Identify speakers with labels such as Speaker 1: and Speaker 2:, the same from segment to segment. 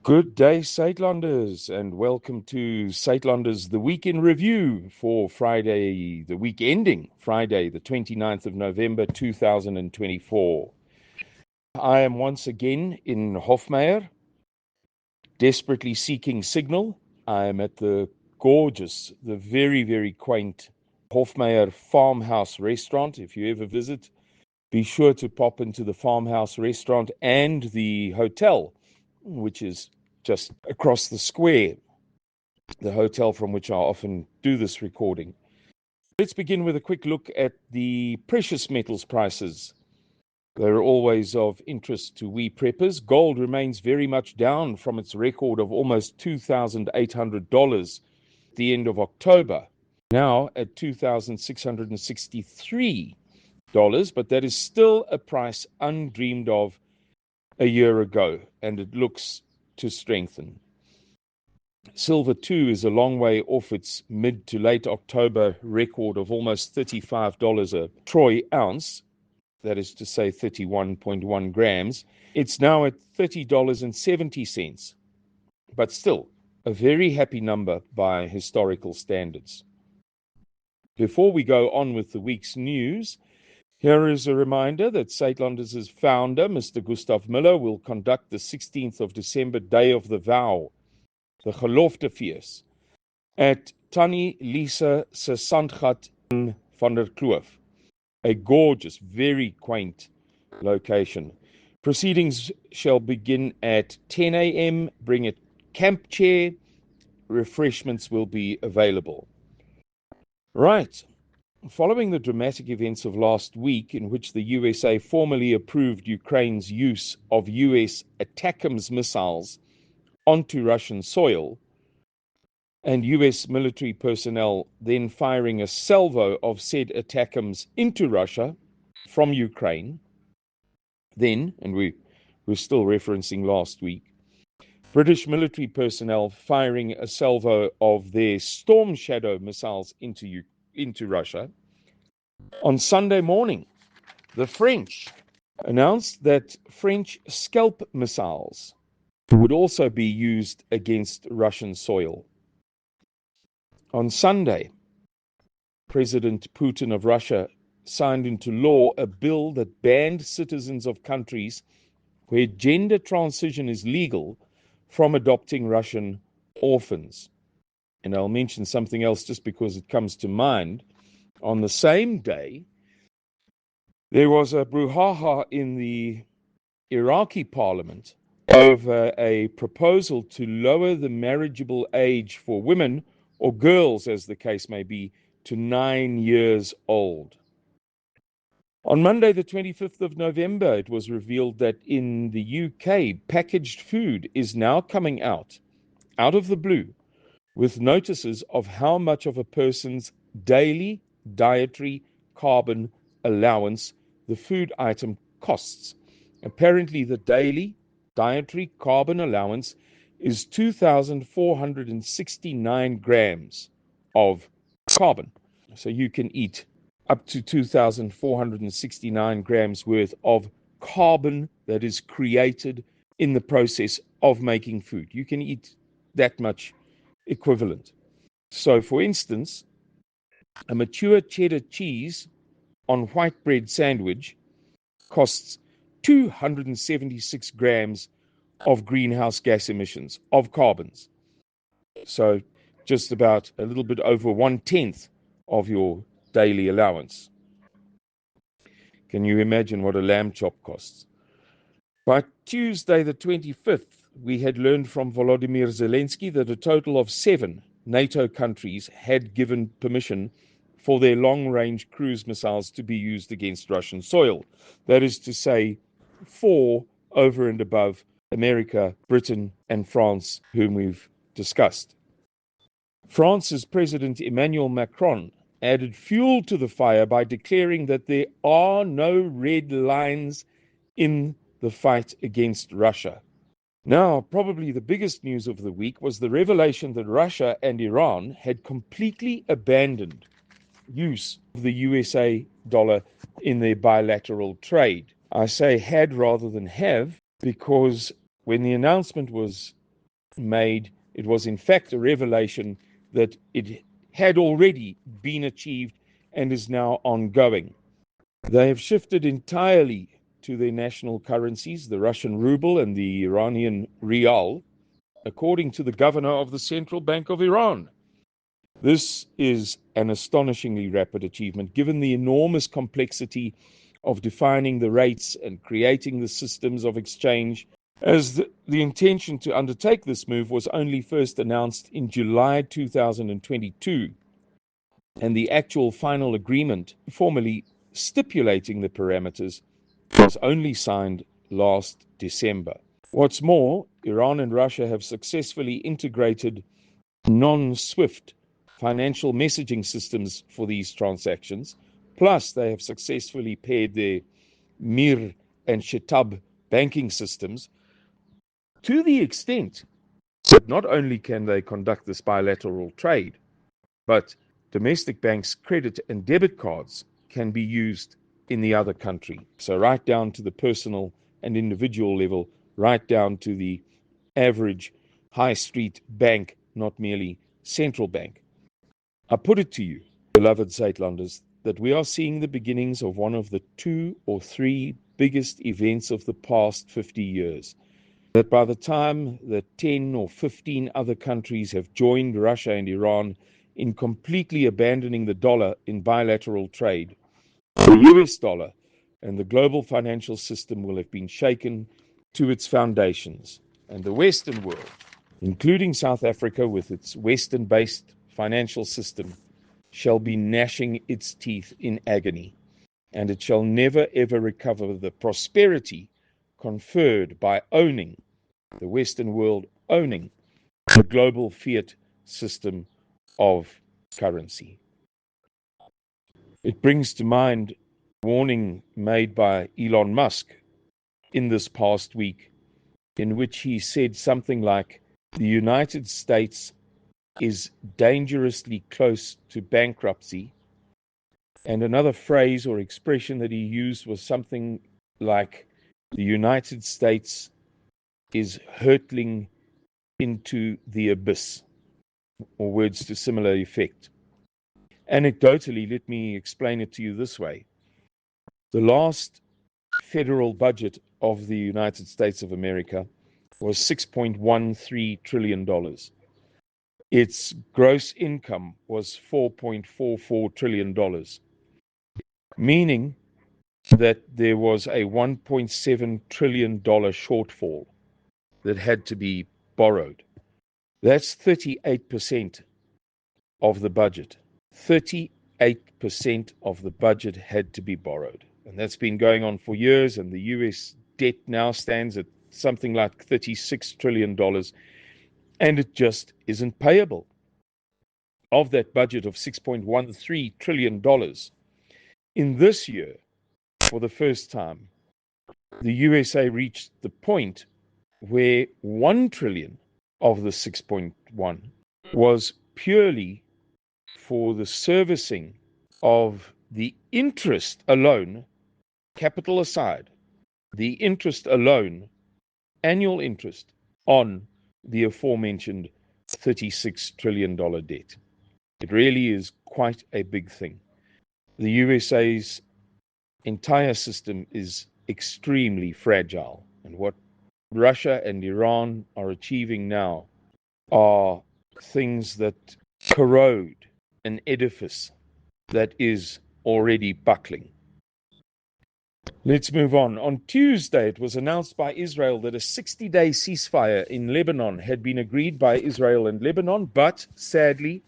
Speaker 1: Good day, Suidlanders, and welcome to Suidlanders, the Week in Review for Friday, the week ending Friday, the 29th of November, 2024. I am once again in Hofmeyer, desperately seeking signal. I am at the gorgeous, the very, very quaint Hofmeyer Farmhouse Restaurant. If you ever visit, be sure to pop into the Farmhouse Restaurant and the hotel, which is just across the square, the hotel from which I often do this recording. Let's begin with a quick look at the precious metals prices. They're always of interest to we preppers. Gold remains very much down from its record of almost $2,800 at the end of October, now at $2,663, but that is still a price undreamed of a year ago, and it looks to strengthen. Silver, too, is a long way off its mid to late October record of almost $35 a troy ounce, that is to say 31.1 grams. It's now at $30.70, but still a very happy number by historical standards. Before we go on with the week's news, here is a reminder that Suidlanders' founder, Mr. Gustav Miller, will conduct the 16th of December Day of the Vow, the Geloftefees, at Tannie Lisa se Sandgat in Van der Kloof, a gorgeous, very quaint location. Proceedings shall begin at 10 a.m. Bring a camp chair. Refreshments will be available. Right. Following the dramatic events of last week, in which the USA formally approved Ukraine's use of US ATACMS missiles onto Russian soil, and US military personnel then firing a salvo of said ATACMS into Russia from Ukraine, then, and we're still referencing last week, British military personnel firing a salvo of their Storm Shadow missiles into Russia. On Sunday morning, the French announced that French Scalp missiles would also be used against Russian soil. On Sunday, President Putin of Russia signed into law a bill that banned citizens of countries where gender transition is legal from adopting Russian orphans. And I'll mention something else just because it comes to mind. On the same day, there was a brouhaha in the Iraqi parliament over a proposal to lower the marriageable age for women, or girls as the case may be, to 9 years old. On Monday, the 25th of November, it was revealed that in the UK, packaged food is now coming out of the blue, with notices of how much of a person's daily dietary carbon allowance the food item costs. Apparently, the daily dietary carbon allowance is 2,469 grams of carbon. So you can eat up to 2,469 grams worth of carbon that is created in the process of making food. You can eat that much equivalent. So, for instance, a mature cheddar cheese on white bread sandwich costs 276 grams of greenhouse gas emissions, of carbons. So just about a little bit over 1/10 of your daily allowance. Can you imagine what a lamb chop costs? By Tuesday, the 25th, we had learned from Volodymyr Zelensky that a total of 7 NATO countries had given permission for their long-range cruise missiles to be used against Russian soil. That is to say, 4 over and above America, Britain, and France, whom we've discussed. France's President Emmanuel Macron added fuel to the fire by declaring that there are no red lines in the fight against Russia. Now, probably the biggest news of the week was the revelation that Russia and Iran had completely abandoned use of the USA dollar in their bilateral trade. I say had rather than have, because when the announcement was made, it was in fact a revelation that it had already been achieved and is now ongoing. They have shifted entirely to their national currencies, the Russian ruble and the Iranian rial, according to the governor of the Central Bank of Iran. This is an astonishingly rapid achievement, given the enormous complexity of defining the rates and creating the systems of exchange, as the intention to undertake this move was only first announced in July 2022, and the actual final agreement, formally stipulating the parameters, was only signed last December. What's more, Iran and Russia have successfully integrated non-SWIFT financial messaging systems for these transactions. Plus, they have successfully paired their Mir and Shetab banking systems to the extent that not only can they conduct this bilateral trade, but domestic banks' credit and debit cards can be used in the other country. So right down to the personal and individual level, right down to the average high street bank, not merely central bank. I put it to you, beloved Suidlanders, that we are seeing the beginnings of one of the 2 or 3 biggest events of the past 50 years. That by the time that 10 or 15 other countries have joined Russia and Iran in completely abandoning the dollar in bilateral trade, the US dollar and the global financial system will have been shaken to its foundations, and the Western world, including South Africa with its Western-based financial system, shall be gnashing its teeth in agony, and it shall never ever recover the prosperity conferred by owning the Western world, owning the global fiat system of currency. It brings to mind a warning made by Elon Musk in this past week, in which he said something like, the United States is dangerously close to bankruptcy. And another phrase or expression that he used was something like, the United States is hurtling into the abyss, or words to similar effect. Anecdotally, let me explain it to you this way. The last federal budget of the United States of America was $6.13 trillion. Its gross income was $4.44 trillion, meaning that there was a $1.7 trillion shortfall that had to be borrowed. That's 38% of the budget. 38% of the budget had to be borrowed. And that's been going on for years, and the US debt now stands at something like $36 trillion, and it just isn't payable. Of that budget of $6.13 trillion, in this year, for the first time, the USA reached the point where 1 trillion of the 6.1 was purely for the servicing of the interest alone, capital aside, the interest alone, annual interest on the aforementioned $36 trillion debt. It really is quite a big thing. The USA's entire system is extremely fragile, and what Russia and Iran are achieving now are things that corrode an edifice that is already buckling. Let's move on. On Tuesday, it was announced by Israel that a 60-day ceasefire in Lebanon had been agreed by Israel and Lebanon, but sadly,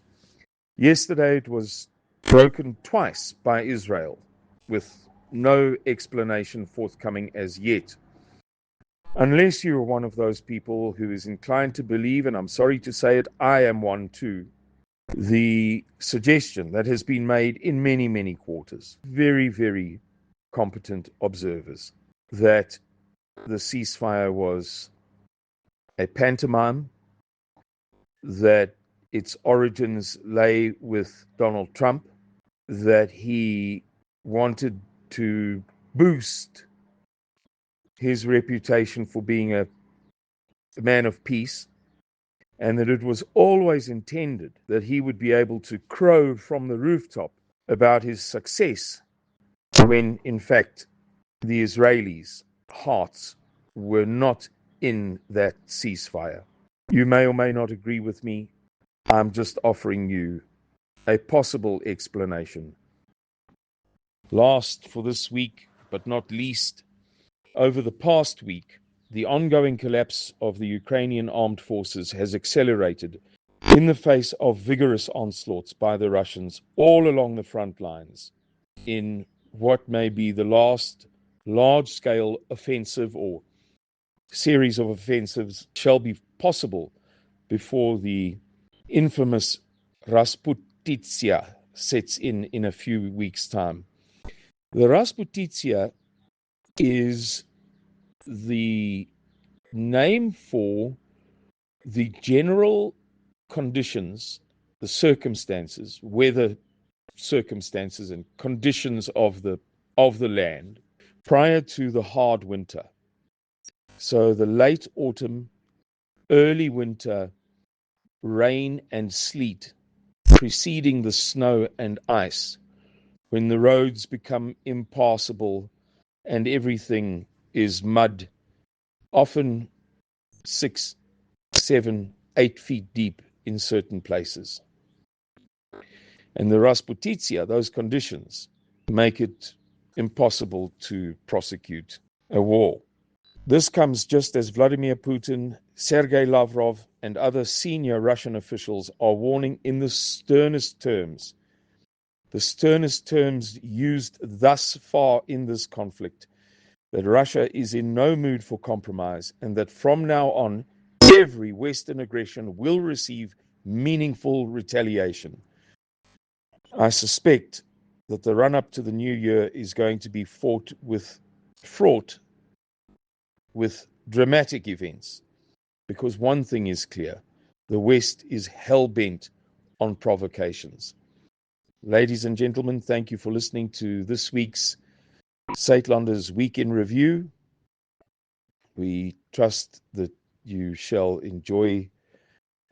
Speaker 1: yesterday it was broken twice by Israel, with no explanation forthcoming as yet. Unless you are one of those people who is inclined to believe, and I'm sorry to say it, I am one too, the suggestion that has been made in many, many quarters, very, very competent observers, that the ceasefire was a pantomime, that its origins lay with Donald Trump, that he wanted to boost his reputation for being a man of peace, and that it was always intended that he would be able to crow from the rooftop about his success, when in fact the Israelis' hearts were not in that ceasefire. You may or may not agree with me. I'm just offering you a possible explanation. Last for this week, but not least, over the past week, the ongoing collapse of the Ukrainian armed forces has accelerated in the face of vigorous onslaughts by the Russians all along the front lines in what may be the last large-scale offensive or series of offensives shall be possible before the infamous Rasputitsia sets in a few weeks' time. The Rasputitsia is the name for the general conditions, the circumstances, weather circumstances and conditions of the land prior to the hard winter. So the late autumn, early winter, rain and sleet preceding the snow and ice, when the roads become impassable and everything is mud, often 6, 7, 8 feet deep in certain places. And the Rasputitsia, those conditions, make it impossible to prosecute a war. This comes just as Vladimir Putin, Sergei Lavrov, and other senior Russian officials are warning in the sternest terms used thus far in this conflict, that Russia is in no mood for compromise, and that from now on, every Western aggression will receive meaningful retaliation. I suspect that the run-up to the new year is going to be fraught with dramatic events, because one thing is clear: the West is hell-bent on provocations. Ladies and gentlemen, thank you for listening to this week's Suidlanders Week in Review. We trust that you shall enjoy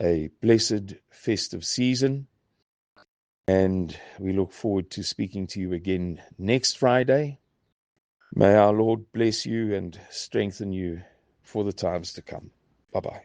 Speaker 1: a blessed festive season, and we look forward to speaking to you again next Friday. May our Lord bless you and strengthen you for the times to come. Bye-bye.